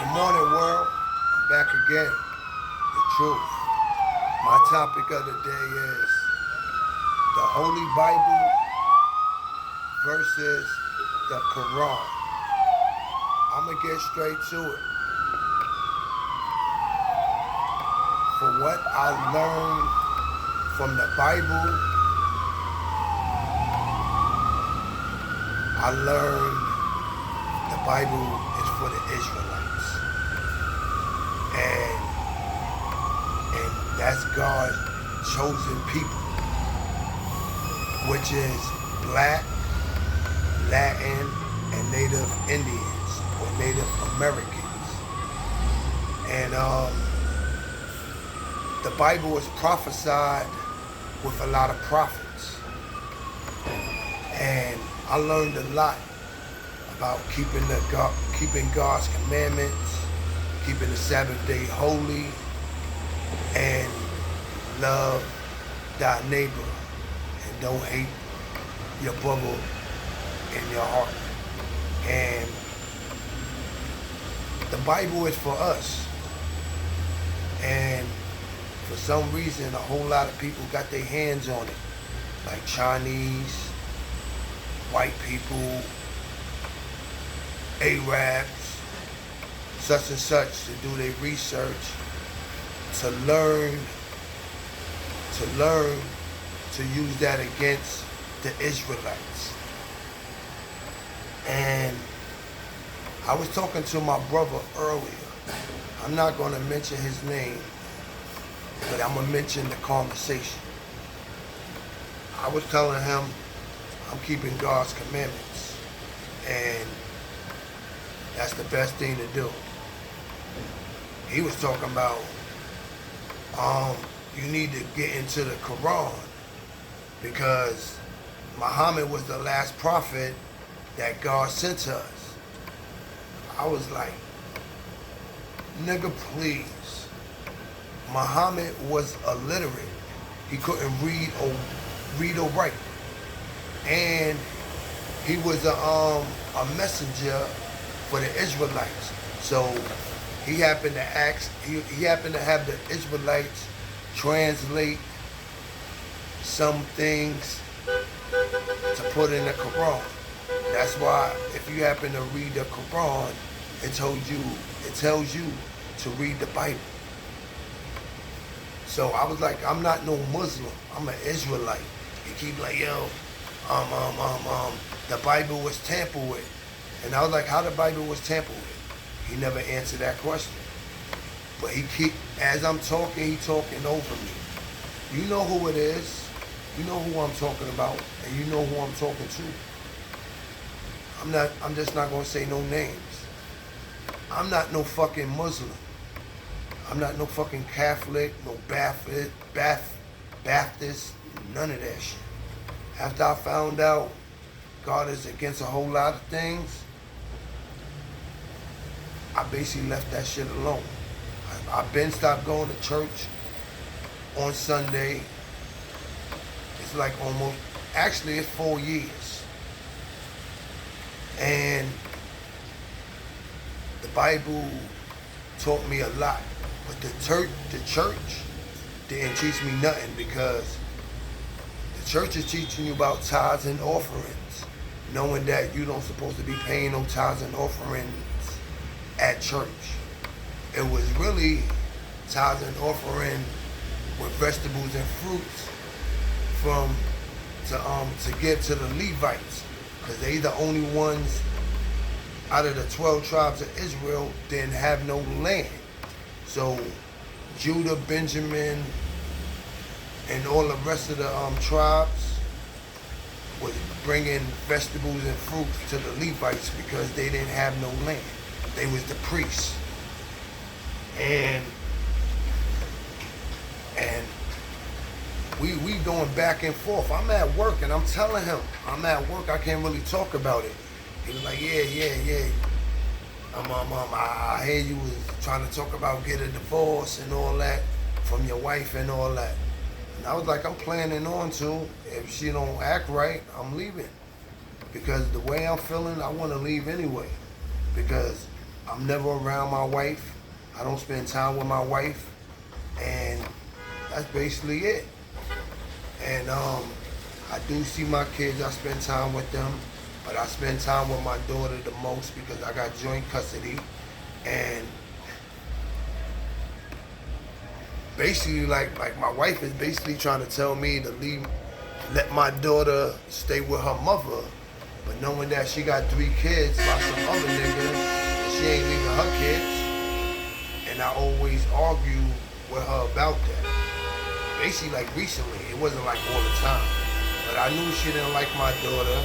Good morning, world. I'm back again. The truth. My topic of the day is the Holy Bible versus the Quran. I'm going to get straight to it. For what I learned from the Bible, I learned the Bible is for the Israelites. And that's God's chosen people, which is black, Latin, and Native Indians or Native Americans. And the Bible is prophesied with a lot of prophets. And I learned a lot about keeping God's commandments, keeping the Sabbath day holy, and love thy neighbor, and don't hate your brother in your heart. And the Bible is for us. And for some reason, a whole lot of people got their hands on it, like Chinese, white people, Arabs, such and such, to do their research, to learn to use that against the Israelites. And I was talking to my brother earlier. I'm not going to mention his name, but I'm going to mention the conversation. I was telling him I'm keeping God's commandments, and that's the best thing to do. He was talking about you need to get into the Quran because Muhammad was the last prophet that God sent to us. I was like, nigga, please. Muhammad was illiterate. He couldn't read or write. And he was a messenger for the Israelites. So he happened to have the Israelites translate some things to put in the Quran. That's why if you happen to read the Quran, it tells you to read the Bible. So I was like, I'm not no Muslim. I'm an Israelite. He keep like, yo, the Bible was tampered with. And I was like, how the Bible was tampered with? He never answered that question. But as I'm talking, he talking over me. You know who it is. You know who I'm talking about. And you know who I'm talking to. I'm just not going to say no names. I'm not no fucking Muslim. I'm not no fucking Catholic, no Baptist, none of that shit. After I found out God is against a whole lot of things, I basically left that shit alone. I've been stopped going to church on Sunday. It's like actually it's 4 years. And the Bible taught me a lot. But the church didn't teach me nothing because the church is teaching you about tithes and offerings, knowing that you don't supposed to be paying no tithes and offerings at church. It was really tithes and offering with vegetables and fruits to give to the Levites, because they the only ones out of the 12 tribes of Israel didn't have no land. So Judah, Benjamin, and all the rest of the tribes was bringing vegetables and fruits to the Levites because they didn't have no land. They was the priests. And we going back and forth. I'm at work and I'm telling him, I'm at work, I can't really talk about it. He was like, yeah. I hear you was trying to talk about getting a divorce and all that from your wife and all that. And I was like, I'm planning on to. If she don't act right, I'm leaving. Because the way I'm feeling, I want to leave anyway. Because I'm never around my wife. I don't spend time with my wife. And that's basically it. And I do see my kids. I spend time with them. But I spend time with my daughter the most because I got joint custody. And basically, like my wife is basically trying to tell me to let my daughter stay with her mother. But knowing that she got 3 kids by some other nigga, and she ain't leaving her kids. And I always argue with her about that. Basically, like recently, it wasn't like all the time. But I knew she didn't like my daughter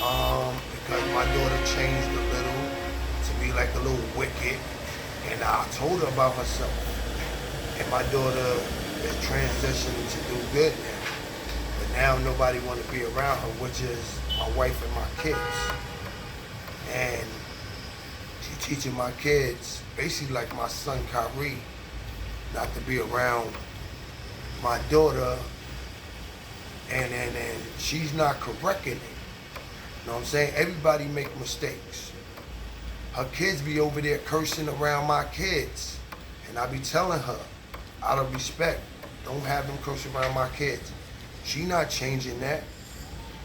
because my daughter changed a little to be like a little wicked. And I told her about herself. And my daughter is transitioning to do good now. But now nobody want to be around her, which is my wife and my kids. And she teaching my kids, basically like my son Kyrie, not to be around my daughter, and she's not correcting it. You know what I'm saying? Everybody make mistakes. Her kids be over there cursing around my kids. And I be telling her, out of respect, don't have them curse around my kids. She not changing that.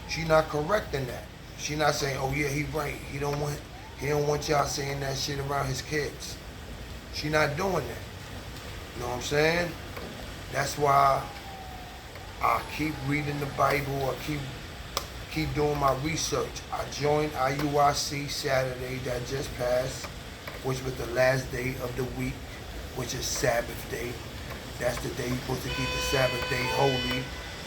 She not correcting that. She not saying, oh yeah, he right. He don't want y'all saying that shit around his kids. She not doing that. You know what I'm saying? That's why I keep reading the Bible. I keep doing my research. I joined IUIC Saturday that just passed, which was the last day of the week, which is Sabbath day. That's the day you're supposed to keep the Sabbath day holy.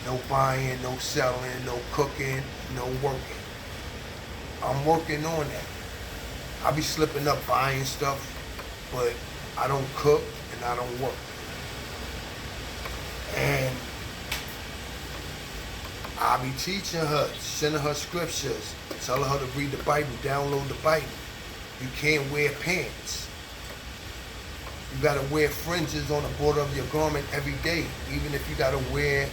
No buying, no selling, no cooking, no working. I'm working on that. I be slipping up buying stuff, but I don't cook and I don't work. And I be teaching her, sending her scriptures, telling her to read the Bible, download the Bible. You can't wear pants. You gotta wear fringes on the border of your garment every day, even if you gotta wear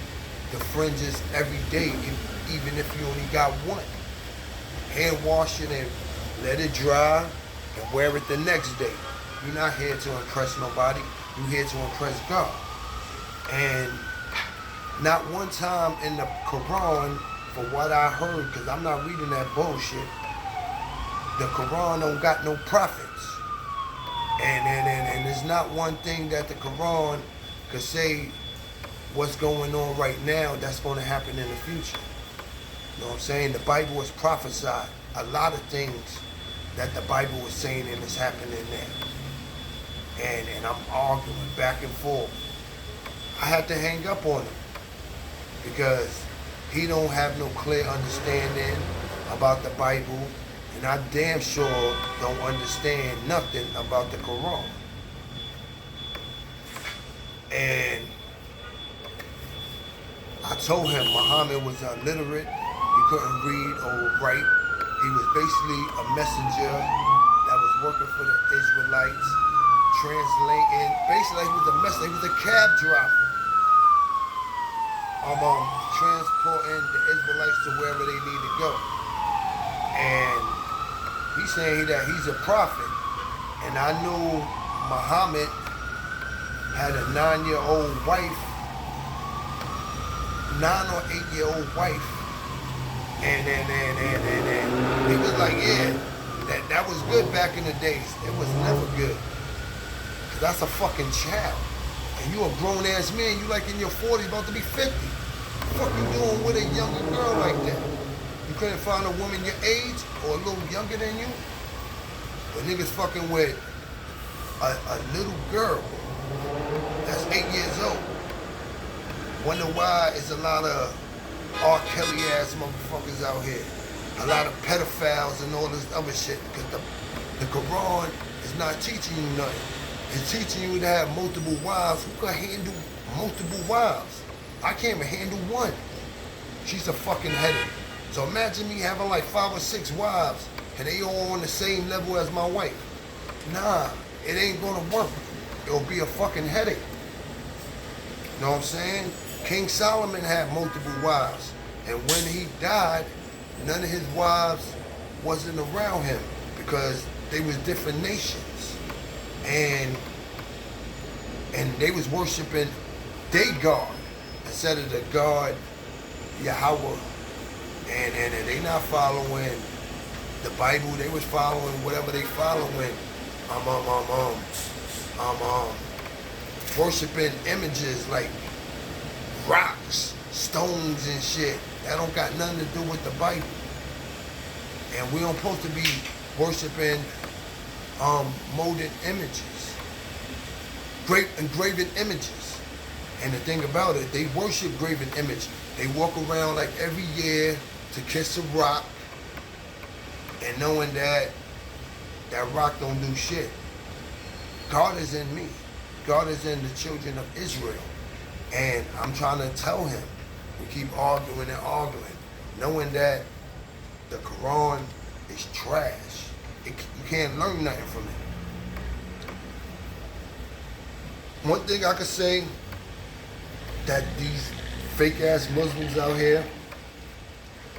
the fringes every day, even if you only got one. Hand wash it and let it dry and wear it the next day. You're not here to impress nobody. You're here to impress God. And not one time in the Quran, for what I heard, because I'm not reading that bullshit, the Quran don't got no prophets. And there's not one thing that the Quran could say what's going on right now that's going to happen in the future. You know what I'm saying? The Bible is prophesied. A lot of things that the Bible is saying and it's happening now. And I'm arguing back and forth. I had to hang up on him because he don't have no clear understanding about the Bible, and I damn sure don't understand nothing about the Quran. And I told him Muhammad was illiterate, he couldn't read or write. He was basically a messenger that was working for the Israelites, translating, basically he was a messenger, he was a cab driver. Transporting the Israelites to wherever they need to go. And he's saying that he's a prophet. And I knew Muhammad had a 9-year-old wife, 9 or 8-year-old wife. And he was like, yeah, that was good back in the days. It was never good. Cause that's a fucking child. And you a grown ass man, you like in your 40s, about to be 50. What the fuck you doing with a younger girl like that? You couldn't find a woman your age or a little younger than you? But niggas fucking with a little girl that's 8 years old. Wonder why it's a lot of R. Kelly ass motherfuckers out here. A lot of pedophiles and all this other shit. Because the Quran is not teaching you nothing. It's teaching you to have multiple wives. Who can handle multiple wives? I can't even handle one. She's a fucking headache. So imagine me having like 5 or 6 wives and they all on the same level as my wife. Nah, it ain't gonna work. It'll be a fucking headache. You know what I'm saying? King Solomon had multiple wives. And when he died, none of his wives wasn't around him because they was different nations, and they was worshiping their God instead of the God Yahweh, and they not following the Bible. They was following whatever they following. Worshiping images like rocks, stones, and shit. That don't got nothing to do with the Bible. And we don't supposed to be worshiping molded images, engraven images. And the thing about it, they worship graven image. They walk around like every year to kiss a rock, and knowing that that rock don't do shit. God is in me. God is in the children of Israel. And I'm trying to tell him, we keep arguing and arguing, knowing that the Quran is trash. You can't learn nothing from it. One thing I could say, that these fake ass Muslims out here,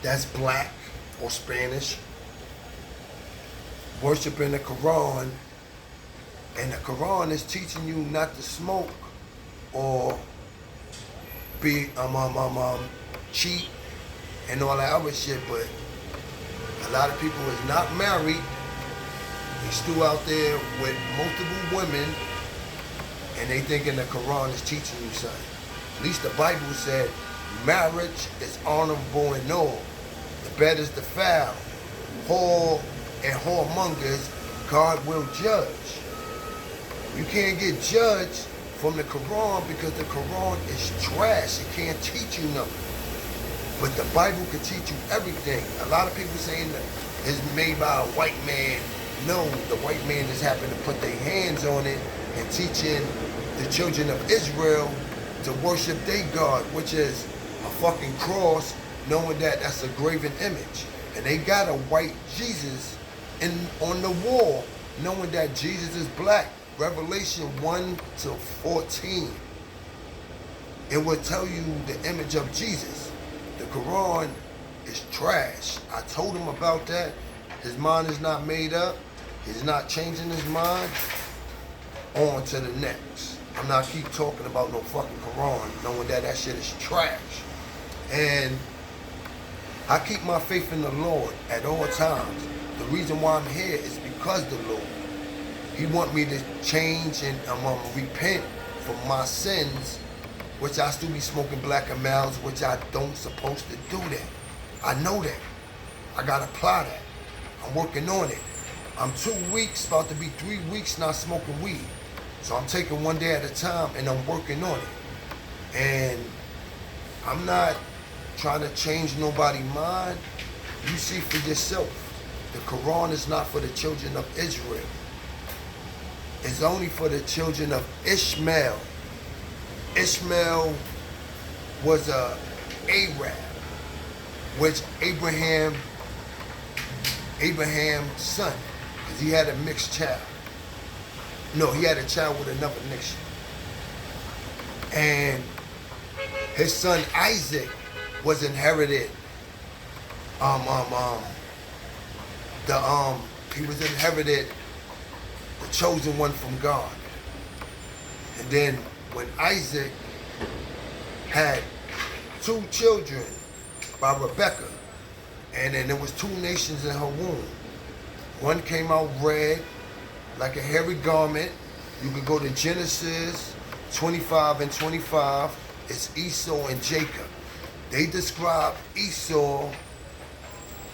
that's black or Spanish, worshiping the Quran, and the Quran is teaching you not to smoke or be cheat and all that other shit, but a lot of people is not married. They still out there with multiple women, and they thinking the Quran is teaching you something. At least the Bible said marriage is honorable and all. The bed is defiled. Whore and whoremongers, God will judge. You can't get judged from the Quran because the Quran is trash. It can't teach you nothing. But the Bible can teach you everything. A lot of people saying that it's made by a white man. No, the white man just happened to put their hands on it and teaching the children of Israel to worship their God, which is a fucking cross, knowing that that's a graven image. And they got a white Jesus on the wall, knowing that Jesus is black. Revelation 1-14. It will tell you the image of Jesus. The Quran is trash. I told him about that. His mind is not made up. He's not changing his mind. On to the next. I'm not keep talking about no fucking Quran, knowing that that shit is trash. And I keep my faith in the Lord at all times. The reason why I'm here is because the Lord. He want me to change and repent from my sins, which I still be smoking Black and Milds, which I don't supposed to do that. I know that. I gotta apply that. I'm working on it. I'm 2 weeks, about to be 3 weeks not smoking weed. So I'm taking one day at a time and I'm working on it. And I'm not trying to change nobody's mind. You see for yourself. The Quran is not for the children of Israel. It's only for the children of Ishmael. Ishmael was a Arab, which Abraham's son, because he had a mixed child. No, he had a child with another nation. And his son Isaac was inherited. He was inherited the chosen one from God. And then when Isaac had 2 children by Rebecca, and then there was 2 nations in her womb. One came out red, like a hairy garment. You could go to Genesis 25 and 25. It's Esau and Jacob. They describe Esau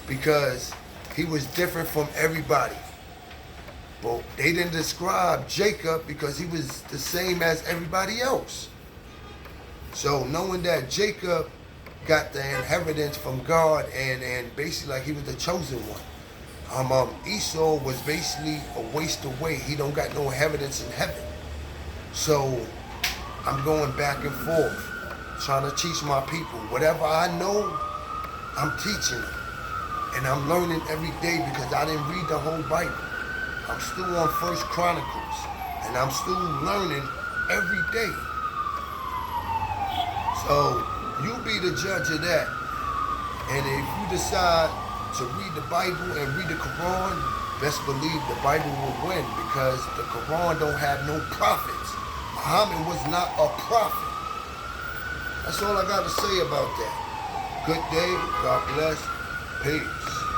because he was different from everybody. But they didn't describe Jacob because he was the same as everybody else. So knowing that Jacob got the inheritance from God and basically like he was the chosen one. Esau was basically a waste away. He don't got no inheritance in heaven. So I'm going back and forth, trying to teach my people. Whatever I know, I'm teaching them. And I'm learning every day because I didn't read the whole Bible. I'm still on First Chronicles, and I'm still learning every day. So you be the judge of that. And if you decide to read the Bible and read the Quran best believe the Bible will win because the Quran don't have no prophets. Muhammad was not a prophet. That's all I got to say about that. Good day. God bless. Peace.